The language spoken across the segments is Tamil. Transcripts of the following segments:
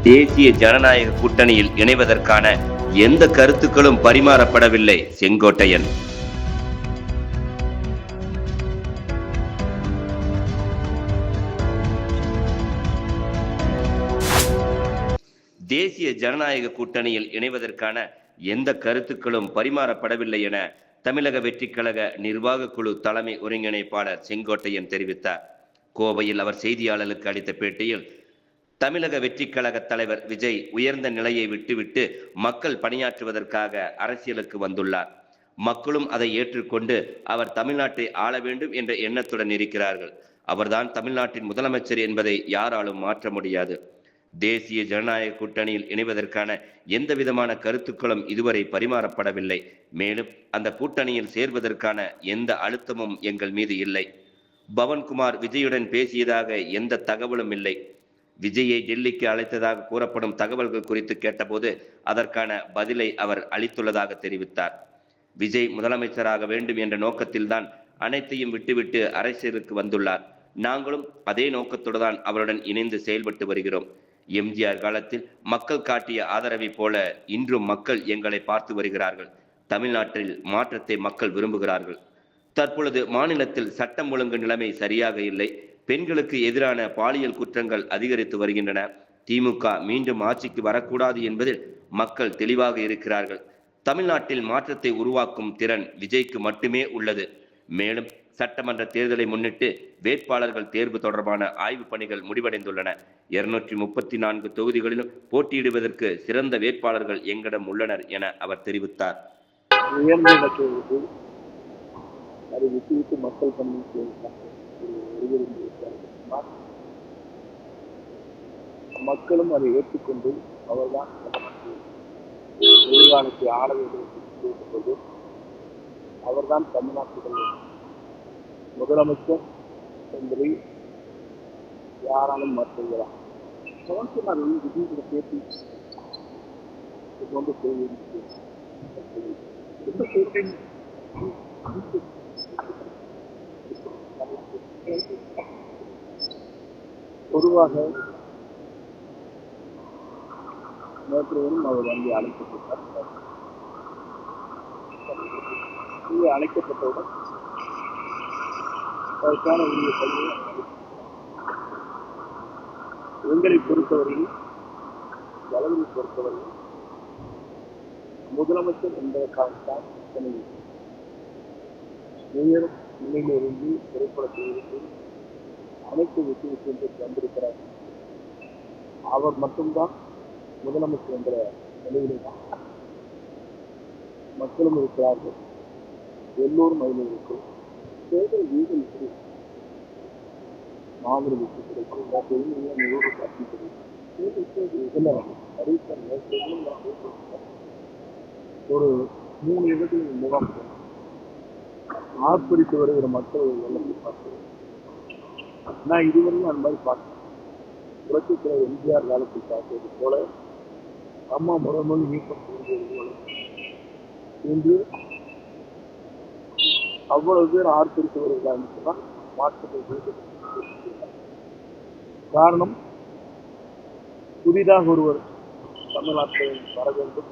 தேசிய ஜனநாயக கூட்டணியில் இணைவதற்கான எந்த கருத்துக்களும் பரிமாறப்படவில்லை செங்கோட்டையன். தேசிய ஜனநாயக கூட்டணியில் இணைவதற்கான எந்த கருத்துக்களும் பரிமாறப்படவில்லை என தமிழக வெற்றிக் கழக நிர்வாக குழு தலைமை ஒருங்கிணைப்பாளர் செங்கோட்டையன் தெரிவித்தார். கோவையில் அவர் செய்தியாளர்களுக்கு அளித்த பேட்டியில், தமிழக வெற்றிக் கழக தலைவர் விஜய் உயர்ந்த நிலையை விட்டுவிட்டு மக்கள் பணியாற்றுவதற்காக அரசியலுக்கு வந்துள்ளார். மக்களும் அதை ஏற்றுக்கொண்டு அவர் தமிழ்நாட்டை ஆள வேண்டும் என்ற எண்ணத்துடன் இருக்கிறார்கள். அவர்தான் தமிழ்நாட்டின் முதலமைச்சர் என்பதை யாராலும் மாற்ற முடியாது. தேசிய ஜனநாயக கூட்டணியில் இணைவதற்கான எந்த விதமான கருத்துக்களும் இதுவரை பரிமாறப்படவில்லை. மேலும் அந்த கூட்டணியில் சேர்வதற்கான எந்த அழுத்தமும் எங்கள் மீது இல்லை. பவன்குமார் விஜயுடன் பேசியதாக எந்த தகவலும் இல்லை. விஜயை டெல்லிக்கு அழைத்ததாக கூறப்படும் தகவல்கள் குறித்து கேட்டபோது அதற்கான பதிலை அவர் அளித்துள்ளதாக தெரிவித்தார். விஜய் முதலமைச்சராக வேண்டும் என்ற நோக்கத்தில்தான் அனைத்தையும் விட்டுவிட்டு அரசியலுக்கு வந்துள்ளார். நாங்களும் அதே நோக்கத்தோடு தான் அவருடன் இணைந்து செயல்பட்டு வருகிறோம். எம்ஜிஆர் காலத்தில் மக்கள் காட்டிய ஆதரவை போல இன்றும் மக்கள் எங்களை பார்த்து வருகிறார்கள். தமிழ்நாட்டில் மாற்றத்தை மக்கள் விரும்புகிறார்கள். தற்பொழுது மாநிலத்தில் சட்டம் ஒழுங்கு நிலைமை சரியாக இல்லை. பெண்களுக்கு எதிரான பாலியல் குற்றங்கள் அதிகரித்து வருகின்றன. திமுக மீண்டும் ஆட்சிக்கு வரக்கூடாது என்பதில் மக்கள் தெளிவாக இருக்கிறார்கள். தமிழ்நாட்டில் மாற்றத்தை உருவாக்கும் திறன் விஜய்க்கு மட்டுமே உள்ளது. மேலும் சட்டமன்ற தேர்தலை முன்னிட்டு வேட்பாளர்கள் தேர்வு தொடர்பான ஆய்வு பணிகள் முடிவடைந்துள்ளன. 234 தொகுதிகளிலும் போட்டியிடுவதற்கு சிறந்த வேட்பாளர்கள் எங்களிடம் உள்ளனர் என அவர் தெரிவித்தார். மக்களும் அதை ஏற்றுக்கொண்டு அவர்தான் எதிர்காலத்தை ஆள வேண்டும். அவர்தான் தமிழ்நாட்டுடைய முதலமைச்சர் என்பதை யாராலும் மாற்றுகிறார். பேசி பொதுவாக நேற்றையும் அவர் வந்து அழைக்கப்பட்டார். அழைக்கப்பட்டவுடன் அதற்கான உரிய பணியை எங்களை பொறுத்தவரையில் வளர்வை பொறுத்தவரையில் முதலமைச்சர் என்பதற்காகத்தான் உயர் நிலையிலிருந்து திரைப்படத்திலிருந்து அனைத்து விஷயத்திற்கு வந்திருக்கிறார். அவர் மட்டும்தான் முதலமைச்சர் என்ற நிலையிலே தான் மக்களும் இருக்கிறார்கள். எல்லோரும் அதில் இருக்கிறோம். தேர்தல் வீடு மாபெரும் வெற்றி கிடைக்கும். ஒரு 3 இடத்தில் முகாம் ஆர்ப்பரித்து வருகிற மக்கள் எல்லாத்தையும் பார்க்கிறேன். நான் இதுவரையும் அந்த மாதிரி பார்த்தேன். புரட்சித் தலைவர் எம்ஜிஆர் காலத்தில் பார்த்தது போல அம்மா முதல் நீக்கம் செய்வது இன்று அவ்வளவு பேர் ஆர்ப்பரித்து வருகிறார்கள். மாற்றத்தை காரணம், புதிதாக ஒருவர் தமிழ்நாட்டை வர வேண்டும்,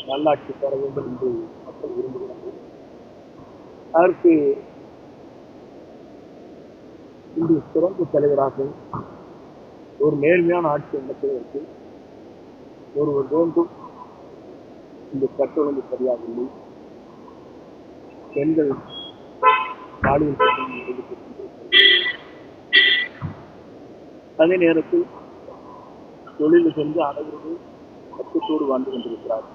நல்லாட்சி பெற வேண்டும் என்று மக்கள் விரும்புகிறார்கள். அதற்கு இன்று சிறந்த தலைவராக ஒரு நேர்மையான ஆட்சி நடத்துவதற்கு ஒருவர் வேண்டும். இந்த சட்ட ஒழுங்கு சரியாக இல்லை. பெண்கள் பாலியல் அதே நேரத்தில் தொழில் சென்று அனைவரும் கட்டத்தோடு வாழ்ந்து கொண்டிருக்கிறார்.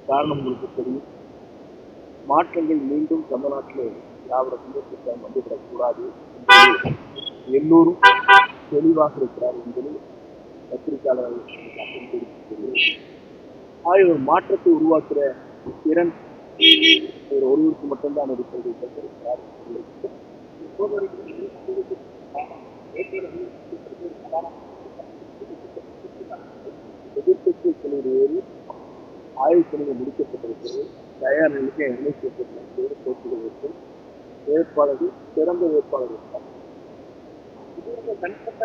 காரணம் உங்களுக்கு தெரியும். மாற்றங்கள் மீண்டும் தமிழ்நாட்டில் திராவிட முன்னேற்றம் வந்துவிடக்கூடாது. எல்லோரும் தெளிவாக இருக்கிறார் என்பதில் பத்திரிகையாளர்கள் ஒரு மாற்றத்தை உருவாக்குற திறன் ஒருவருக்கு மட்டும்தான் இருக்கிறது. எதிர்கட்சி தலைவர் ஆய்வு பணிகள் முடிக்கப்பட்டிருக்கிறது. தயார் நிலைக்கு எண்ணெய் போட்டிகளுக்கு வேட்பாளர்கள் சிறந்த வேட்பாளர்கள். இது வந்து தனிப்பட்ட